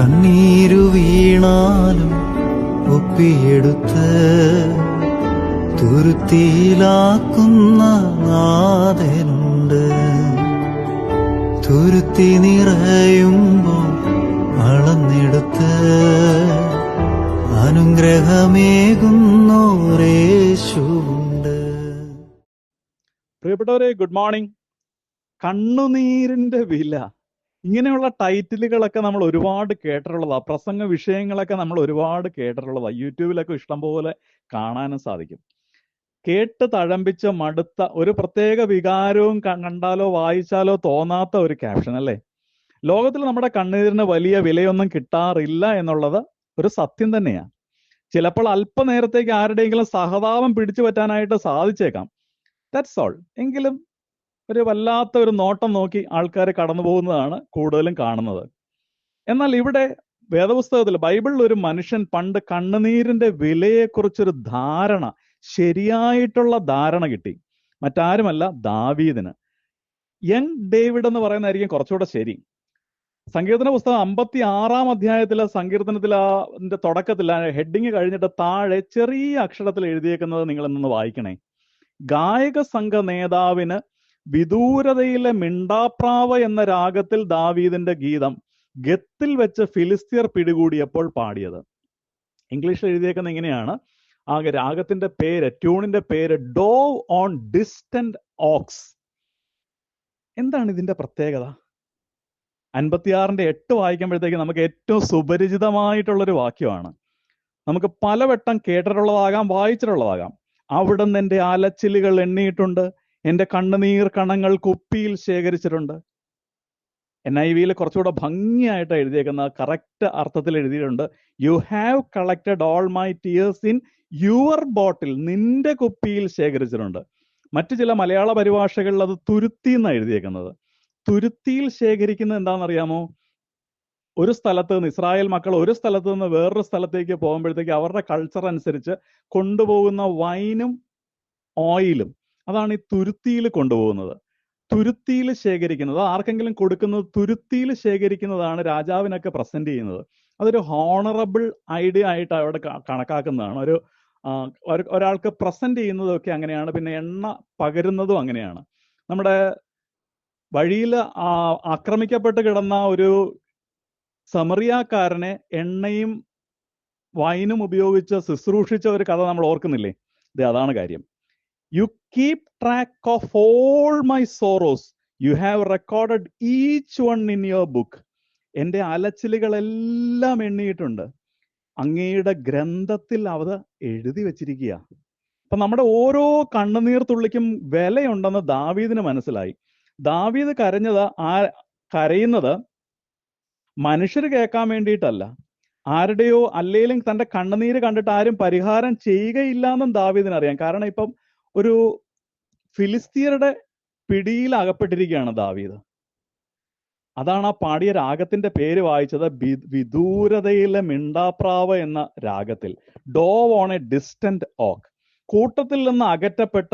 കണ്ണീരു വീണാലും ഒപ്പിയെടുത്ത് തുരുത്തിയിലാക്കുന്ന നാഥനുണ്ട്. തുരുത്തി നിറയുമ്പോൾ അളന്നെടുത്ത് അനുഗ്രഹമേകുന്നോരേശുണ്ട്. പ്രിയപ്പെട്ടവരെ, ഗുഡ് മോർണിംഗ്. കണ്ണുനീരിന്റെ വില, ഇങ്ങനെയുള്ള ടൈറ്റിലുകളൊക്കെ നമ്മൾ ഒരുപാട് കേട്ടിട്ടുള്ളതാ. പ്രസംഗ വിഷയങ്ങളൊക്കെ നമ്മൾ ഒരുപാട് കേട്ടിട്ടുള്ളതാ. യൂട്യൂബിലൊക്കെ ഇഷ്ടംപോലെ കാണാനും സാധിക്കും. കേട്ട് തഴമ്പിച്ച മടുത്ത ഒരു പ്രത്യേക വികാരവും കണ്ടാലോ വായിച്ചാലോ തോന്നാത്ത ഒരു ക്യാപ്ഷൻ അല്ലേ. ലോകത്തിൽ നമ്മുടെ കണ്ണീരിന് വലിയ വിലയൊന്നും കിട്ടാറില്ല എന്നുള്ളത് ഒരു സത്യം തന്നെയാണ്. ചിലപ്പോൾ അല്പനേരത്തേക്ക് ആരുടെയെങ്കിലും സഹതാപം പിടിച്ചു പറ്റാനായിട്ട് സാധിച്ചേക്കാം. That's all. എങ്കിലും ഒരു വല്ലാത്ത ഒരു നോട്ടം നോക്കി ആൾക്കാർ കടന്നു പോകുന്നതാണ് കൂടുതലും കാണുന്നത്. എന്നാൽ ഇവിടെ വേദപുസ്തകത്തിൽ, ബൈബിളിൽ ഒരു മനുഷ്യൻ പണ്ട് കണ്ണുനീരിന്റെ വിലയെക്കുറിച്ചൊരു ധാരണ, ശരിയായിട്ടുള്ള ധാരണ കിട്ടി. മറ്റാരുമല്ല, ദാവീദിന്. യങ് ഡേവിഡ് എന്ന് പറയുന്നതായിരിക്കും കുറച്ചുകൂടെ ശരി. സങ്കീർത്തന പുസ്തകം 56-ാം അധ്യായത്തിലെ സങ്കീർത്തനത്തിൽ അതിന്റെ തുടക്കത്തിൽ ഹെഡിങ് കഴിഞ്ഞിട്ട് താഴെ ചെറിയ അക്ഷരത്തിൽ എഴുതിയേക്കുന്നത് നിങ്ങൾ ഇന്ന് വായിക്കണേ. ഗായക സംഘ നേതാവിന് വിദൂരതയിലെ മിണ്ടാപ്രാവ് എന്ന രാഗത്തിൽ ദാവീദിന്റെ ഗീതം ഗത്തിൽ വെച്ച് ഫിലിസ്തീർ പിടികൂടിയപ്പോൾ പാടിയത്. ഇംഗ്ലീഷിൽ എഴുതിയേക്കുന്ന ഇങ്ങനെയാണ്. ആ രാഗത്തിന്റെ പേര്, ട്യൂണിന്റെ പേര് ഡോവ് ഓൺ ഡിസ്റ്റന്റ് ഓക്സ്. എന്താണ് ഇതിന്റെ പ്രത്യേകത? 56-ന്റെ 8 വായിക്കുമ്പോഴത്തേക്ക് നമുക്ക് ഏറ്റവും സുപരിചിതമായിട്ടുള്ളൊരു വാക്യമാണ്. നമുക്ക് പലവട്ടം കേട്ടിട്ടുള്ളതാകാം, വായിച്ചിട്ടുള്ളതാകാം. അവിടുന്ന് എൻ്റെ അലച്ചിലുകൾ എണ്ണിയിട്ടുണ്ട്, എൻ്റെ കണ്ണുനീർ കണങ്ങൾ കുപ്പിയിൽ ശേഖരിച്ചിട്ടുണ്ട്. NIV-യിൽ കുറച്ചുകൂടെ ഭംഗിയായിട്ട് എഴുതിയേക്കുന്ന കറക്റ്റ് അർത്ഥത്തിൽ എഴുതിയിട്ടുണ്ട്. You have collected all my tears in your bottle. നിന്റെ കുപ്പിയിൽ ശേഖരിച്ചിട്ടുണ്ട്. മറ്റു ചില മലയാള പരിഭാഷകളിൽ അത് തുരുത്തി എന്നാണ് എഴുതിയേക്കുന്നത്. തുരുത്തിയിൽ ശേഖരിക്കുന്നത് എന്താണെന്നറിയാമോ? ഒരു സ്ഥലത്ത് നിന്ന്, ഇസ്രായേൽ മക്കൾ ഒരു സ്ഥലത്ത് നിന്ന് വേറൊരു സ്ഥലത്തേക്ക് പോകുമ്പോഴത്തേക്ക് അവരുടെ കൾച്ചർ അനുസരിച്ച് കൊണ്ടുപോകുന്ന വൈനും ഓയിലും, അതാണ് ഈ തുരുത്തിയിൽ കൊണ്ടുപോകുന്നത്. തുരുത്തിയിൽ ശേഖരിക്കുന്നത്, ആർക്കെങ്കിലും കൊടുക്കുന്നത് തുരുത്തിയിൽ ശേഖരിക്കുന്നതാണ് രാജാവിനൊക്കെ പ്രസന്റ് ചെയ്യുന്നത്. അതൊരു ഹോണറബിൾ ഐഡിയ ആയിട്ട് അവിടെ കണക്കാക്കുന്നതാണ്. ഒരാൾക്ക് പ്രസന്റ് ചെയ്യുന്നതൊക്കെ അങ്ങനെയാണ്. പിന്നെ എണ്ണ പകരുന്നതും അങ്ങനെയാണ്. നമ്മുടെ വഴിയിൽ ആക്രമിക്കപ്പെട്ട് കിടന്ന ഒരു സമറിയാക്കാരനെ എണ്ണയും വൈനും ഉപയോഗിച്ച് ശുശ്രൂഷിച്ച ഒരു കഥ നമ്മൾ ഓർക്കുന്നില്ലേ? അതാണ് കാര്യം. You keep track of all my sorrows, you have recorded each one in your book. എൻ്റെ അലച്ചിലുകളെല്ലാം എണ്ണിയിട്ടുണ്ട്, അങ്ങയുടെ ഗ്രന്ഥത്തിൽ അത് എഴുതി വെച്ചിരിക്കുക. അപ്പൊ നമ്മുടെ ഓരോ കണ്ണുനീർ തുള്ളിക്കും വിലയുണ്ടെന്ന് ദാവീദിന് മനസ്സിലായി. ദാവീദ് കരയുന്നത് മനുഷ്യർ കേൾക്കാൻ വേണ്ടിയിട്ടല്ല, ആരുടെയോ അല്ലേലും തന്റെ കണ്ണുനീര് കണ്ടിട്ട് ആരും പരിഹാരം ചെയ്യുകയില്ല എന്നും ദാവീദിനറിയാം. കാരണം ഇപ്പം ഒരു ഫിലിസ്തീയരുടെ പിടിയിൽ അകപ്പെട്ടിരിക്കുകയാണ് ദാവീദ്. അതാണ് ആ പാടിയ രാഗത്തിന്റെ പേര് വായിച്ചത്, വിദൂരതയിലെ മിണ്ടാപ്രാവ് എന്ന രാഗത്തിൽ. ഡോവ് ഓൺ എ ഡിസ്റ്റന്റ് ഓക്ക്. കൂട്ടത്തിൽ നിന്ന് അകറ്റപ്പെട്ട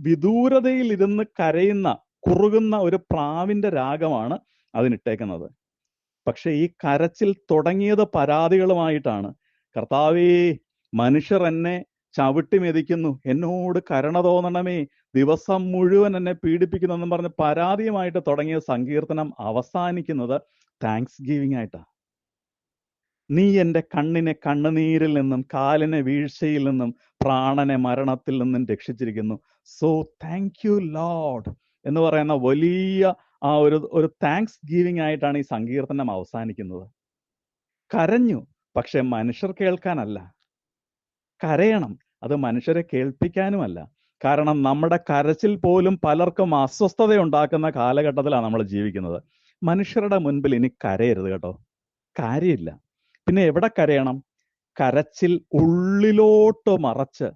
വിദൂരതയിൽ ഇരുന്ന് കരയുന്ന, കുറുകുന്ന ഒരു പ്രാവിന്റെ രാഗമാണ് അതിനിട്ടേക്കുന്നത്. പക്ഷെ ഈ കരച്ചിൽ തുടങ്ങിയത് പരാതികളുമായിട്ടാണ്. കർത്താവേ, മനുഷ്യർ എന്നെ ചവിട്ടി മെതിക്കുന്നു, എന്നോട് കരുണ തോന്നണമേ, ദിവസം മുഴുവൻ എന്നെ പീഡിപ്പിക്കുന്നു എന്നും പറഞ്ഞ് പരാതിയുമായിട്ട് തുടങ്ങിയ സങ്കീർത്തനം അവസാനിക്കുന്നത് താങ്ക്സ് ഗിവിംഗ് ആയിട്ടാണ്. നീ എൻ്റെ കണ്ണിനെ കണ്ണുനീരിൽ നിന്നും കാലിനെ വീഴ്ചയിൽ നിന്നും പ്രാണനെ മരണത്തിൽ നിന്നും രക്ഷിച്ചിരിക്കുന്നു. സോ താങ്ക് യു ലോർഡ് എന്ന് പറയുന്ന വലിയ ഒരു താങ്ക്സ് ഗിവിംഗ് ആയിട്ടാണ് ഈ സങ്കീർത്തനം അവസാനിക്കുന്നത്. കരഞ്ഞു, പക്ഷെ മനുഷ്യർ കേൾക്കാനല്ല. കരയണം, അത് മനുഷ്യരെ കേൾപ്പിക്കാനുമല്ല. കാരണം നമ്മുടെ കരച്ചിൽ പോലും പലർക്കും അസ്വസ്ഥത ഉണ്ടാക്കുന്ന കാലഘട്ടത്തിലാണ് നമ്മൾ ജീവിക്കുന്നത്. മനുഷ്യരുടെ മുൻപിൽ ഇനി കരയരുത് കേട്ടോ, കാര്യമില്ല. പിന്നെ എവിടെ കരയണം? കരച്ചിൽ ഉള്ളിലോട്ട് മറച്ച്.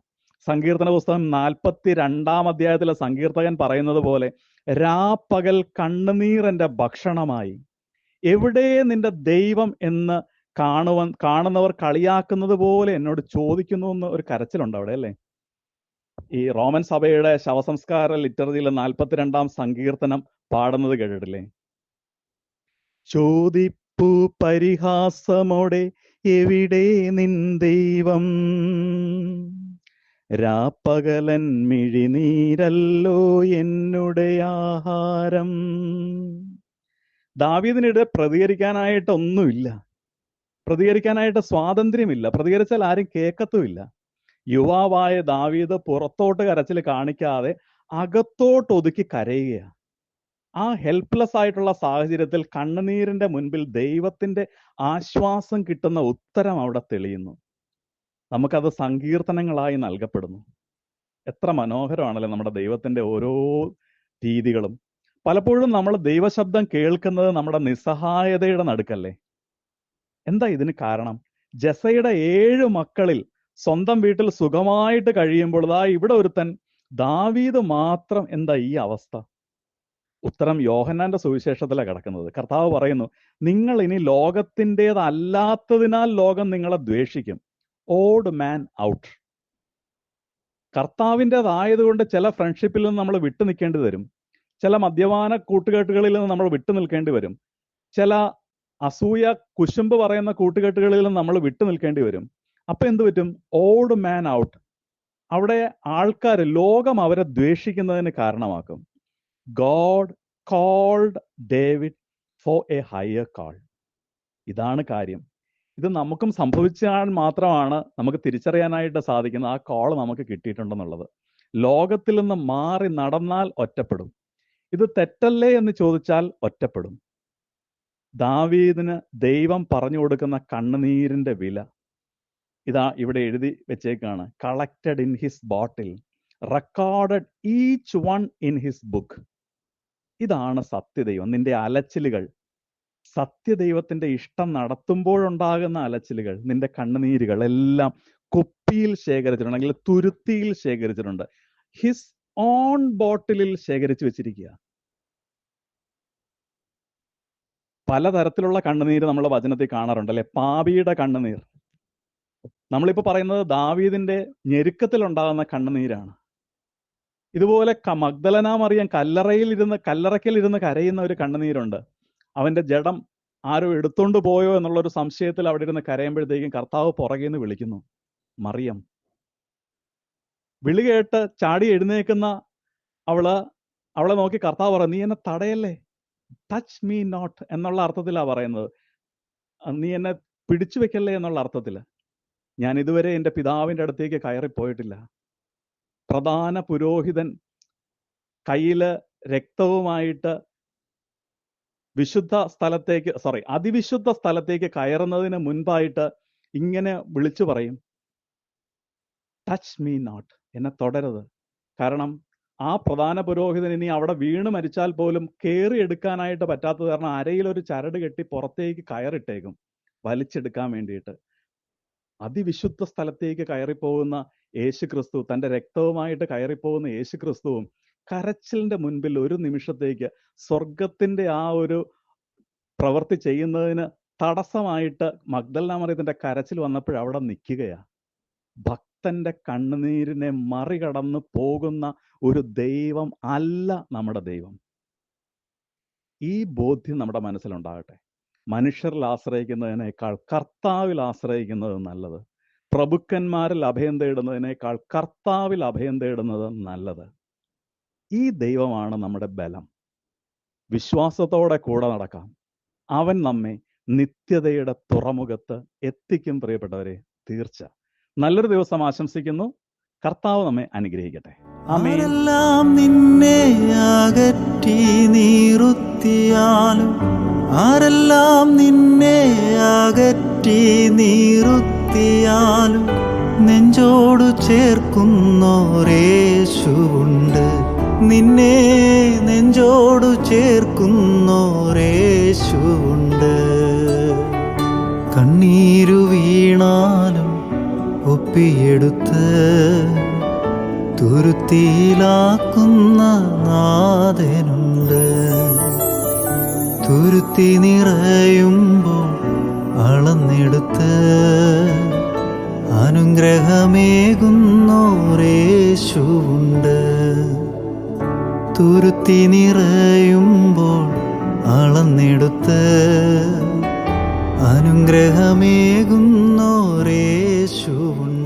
സങ്കീർത്തന പുസ്തകം 42-ാം അധ്യായത്തിലെ സങ്കീർത്തകൻ പറയുന്നത് പോലെ, രാപ്പകൽ കണ്ണുനീർ എൻ്റെ ഭക്ഷണമായി. എവിടെ നിന്റെ ദൈവം എന്ന് കാണുന്നവർ കളിയാക്കുന്നത് പോലെ എന്നോട് ചോദിക്കുന്നു എന്ന് ഒരു കരച്ചിലുണ്ട് അവിടെ, അല്ലേ? ഈ റോമൻ സഭയുടെ ശവസംസ്കാര ലിറ്റർജിയിലെ 42-ാം സങ്കീർത്തനം പാടുന്നത് കേട്ടിട്ടില്ലേ? ചോദിപ്പു പരിഹാസമോടെ, എവിടെ നിൻ ദൈവം? രാപ്പകലൻ മിഴിനീരല്ലോ എന്നുടെ ആഹാരം. ദാവീദിനിടെ പ്രതികരിക്കാനായിട്ടൊന്നുമില്ല, പ്രതികരിക്കാനായിട്ട് സ്വാതന്ത്ര്യമില്ല, പ്രതികരിച്ചാൽ ആരും കേൾക്കത്തുമില്ല. യുവാവായ ദാവീദ് പുറത്തോട്ട് കരച്ചിൽ കാണിക്കാതെ അകത്തോട്ട് ഒതുക്കി കരയുകയാണ്. ആ ഹെൽപ്ലെസ് ആയിട്ടുള്ള സാഹചര്യത്തിൽ കണ്ണുനീരിന്റെ മുൻപിൽ ദൈവത്തിന്റെ ആശ്വാസം കിട്ടുന്ന ഉത്തരം അവിടെ തെളിയുന്നു. നമുക്കത് സങ്കീർത്തനങ്ങളായി നൽകപ്പെടുന്നു. എത്ര മനോഹരമാണല്ലോ നമ്മുടെ ദൈവത്തിന്റെ ഓരോ രീതികളും. പലപ്പോഴും നമ്മൾ ദൈവശബ്ദം കേൾക്കുന്നത് നമ്മുടെ നിസ്സഹായതയുടെ നടുക്കല്ലേ. എന്താ ഇതിന് കാരണം? ജസയുടെ 7 മക്കളിൽ സ്വന്തം വീട്ടിൽ സുഖമായിട്ട് കഴിയുമ്പോൾ ഇവിടെ ഒരുത്തൻ ദാവീദ് മാത്രം എന്താ ഈ അവസ്ഥ? ഉത്തരം യോഹന്നാന്റെ സുവിശേഷത്തിലാണ് കിടക്കുന്നത്. കർത്താവ് പറയുന്നു, നിങ്ങൾ ഇനി ലോകത്തിൻ്റെതല്ലാത്തതിനാൽ ലോകം നിങ്ങളെ ദ്വേഷിക്കും. ഓഡ് മാൻ ഔട്ട്. കർത്താവിൻ്റെതായതുകൊണ്ട് ചില ഫ്രണ്ട്ഷിപ്പിൽ നിന്ന് നമ്മൾ വിട്ടു നിൽക്കേണ്ടി വരും, ചില മദ്യപാന കൂട്ടുകെട്ടുകളിൽ നിന്ന് നമ്മൾ വിട്ടു നിൽക്കേണ്ടി വരും, ചില അസൂയ കുശുമ്പ് പറയുന്ന കൂട്ടുകെട്ടുകളിൽ നിന്ന് നമ്മൾ വിട്ടു നിൽക്കേണ്ടി വരും. അപ്പൊ എന്ത് പറ്റും? ഓഡ് മാൻ ഔട്ട്. അവിടെ ആൾക്കാർ, ലോകം അവരെ ദ്വേഷിക്കുന്നതിന് കാരണമാക്കും. God called David for a higher call. ഇതാണ് കാര്യം. ഇത് നമുക്കും സംഭവിച്ചാൽ മാത്രമാണ് നമുക്ക് തിരിച്ചറിയാനായിട്ട് സാധിക്കുന്നത് ആ കോൾ നമുക്ക് കിട്ടിയിട്ടുണ്ടെന്നുള്ളത്. ലോകത്തിൽ നിന്ന് മാറി നടന്നാൽ ഒറ്റപ്പെടും. ഇത് തെറ്റല്ലേ എന്ന് ചോദിച്ചാൽ ഒറ്റപ്പെടും. ദാവീദിന് ദൈവം പറഞ്ഞു കൊടുക്കുന്ന കണ്ണുനീരിന്റെ വില ഇതാ ഇവിടെ എഴുതി വെച്ചേക്കാണ്. Collected in his bottle, recorded each one in his book. ഇതാണ് സത്യദൈവം. നിന്റെ അലച്ചിലുകൾ, സത്യദൈവത്തിന്റെ ഇഷ്ടം നടത്തുമ്പോഴുണ്ടാകുന്ന അലച്ചിലുകൾ, നിന്റെ കണ്ണുനീരുകൾ എല്ലാം കുപ്പിയിൽ ശേഖരിച്ചിട്ടുണ്ട്, അല്ലെങ്കിൽ തുരുത്തിയിൽ ശേഖരിച്ചിട്ടുണ്ട്. ഹിസ് ഓൺ ബോട്ടിലിൽ ശേഖരിച്ചു വെച്ചിരിക്കുക. പലതരത്തിലുള്ള കണ്ണുനീര് നമ്മൾ വചനത്തിൽ കാണാറുണ്ട് അല്ലെ. പാപിയുടെ കണ്ണുനീർ, നമ്മളിപ്പോ പറയുന്നത് ദാവീദിന്റെ ഞെരുക്കത്തിലുണ്ടാകുന്ന കണ്ണുനീരാണ്. ഇതുപോലെ മഗ്ദലന മറിയം കല്ലറയ്ക്കലിരുന്ന് കരയുന്ന ഒരു കണ്ണുനീരുണ്ട്. അവന്റെ ജഡം ആരോ എടുത്തോണ്ട് പോയോ എന്നുള്ളൊരു സംശയത്തിൽ അവിടെ ഇരുന്ന് കരയുമ്പോഴത്തേക്കും കർത്താവ് പുറകെ നിന്ന് വിളിക്കുന്നു, മറിയം. വിളി കേട്ട് ചാടി എഴുന്നേക്കുന്ന അവളെ നോക്കി കർത്താവ് പറയും, നീ എന്നെ തടയല്ലേ, ടച്ച് മീ നോട്ട് എന്നുള്ള അർത്ഥത്തിലാണ് പറയുന്നത്. നീ എന്നെ പിടിച്ചു വെക്കല്ലേ എന്നുള്ള അർത്ഥത്തില്. ഞാൻ ഇതുവരെ എൻ്റെ പിതാവിൻ്റെ അടുത്തേക്ക് കയറിപ്പോയിട്ടില്ല. പ്രധാന പുരോഹിതൻ കയ്യില് രക്തവുമായിട്ട് അതിവിശുദ്ധ സ്ഥലത്തേക്ക് കയറുന്നതിന് മുൻപായിട്ട് ഇങ്ങനെ വിളിച്ചു പറയും, ടച്ച് മീ നോട്ട്, എന്നെ തുടരുത്. കാരണം ആ പ്രധാന പുരോഹിതൻ ഇനി അവിടെ വീണ് മരിച്ചാൽ പോലും കയറി എടുക്കാനായിട്ട് പറ്റാത്തത് കാരണം അരയിലൊരു ചരട് കെട്ടി പുറത്തേക്ക് കയറിട്ടേക്കും വലിച്ചെടുക്കാൻ വേണ്ടിയിട്ട്. അതിവിശുദ്ധ സ്ഥലത്തേക്ക് കയറിപ്പോകുന്ന യേശു ക്രിസ്തു, തൻ്റെ രക്തവുമായിട്ട് കയറിപ്പോകുന്ന യേശു ക്രിസ്തുവും കരച്ചിലിന്റെ മുൻപിൽ ഒരു നിമിഷത്തേക്ക് സ്വർഗത്തിന്റെ ആ ഒരു പ്രവൃത്തി ചെയ്യുന്നതിന് തടസ്സമായിട്ട് മഗ്ദലന മറിയത്തിന്റെ കരച്ചിൽ വന്നപ്പോൾ അവിടെ നിൽക്കുകയാ. ഭക്തന്റെ കണ്ണുനീരിനെ മറികടന്ന് പോകുന്ന ഒരു ദൈവം അല്ല നമ്മുടെ ദൈവം. ഈ ബോധ്യം നമ്മുടെ മനസ്സിലുണ്ടാകട്ടെ. മനുഷ്യരിൽ ആശ്രയിക്കുന്നതിനേക്കാൾ കർത്താവിൽ ആശ്രയിക്കുന്നത് നല്ലത്. പ്രഭുക്കന്മാരിൽ അഭയം തേടുന്നതിനേക്കാൾ കർത്താവിൽ അഭയം തേടുന്നത് നല്ലത്. ഈ ദൈവമാണ് നമ്മുടെ ബലം. വിശ്വാസത്തോടെ കൂടെ നടക്കാം. അവൻ നമ്മെ നിത്യതയുടെ തുറമുഖത്ത് എത്തിക്കും. പ്രിയപ്പെട്ടവരെ, തീർച്ച. നല്ലൊരു ദിവസം ആശംസിക്കുന്നു. കർത്താവ് നമ്മെ അനുഗ്രഹിക്കട്ടെ. ആരെല്ലാം നിന്നെ അകറ്റി നീറുത്തിയാലും, ആരെല്ലാം നിന്നെ അകറ്റി നീറുത്തിയാലും നെഞ്ചോടു ചേർക്കുന്നോരേശുവുണ്ട്. നിന്നെ നെഞ്ചോടു ചേർക്കുന്നോരേശുവുണ്ട്. കണ്ണീരു വീണാലും ഒപ്പിയെടുത്ത് തുരുത്തിയിലാക്കുന്ന നാഥനുണ്ട്. തുരുത്തി നിറയുമ്പോൾ അളന്നെടുത്ത് അനുഗ്രഹമേകുന്നോരേശുവുണ്ട്. തുരുത്തി നിറയുമ്പോൾ അളന്നെടുത്ത് അനുഗ്രഹമേകുന്നോരേശുവുണ്ട്.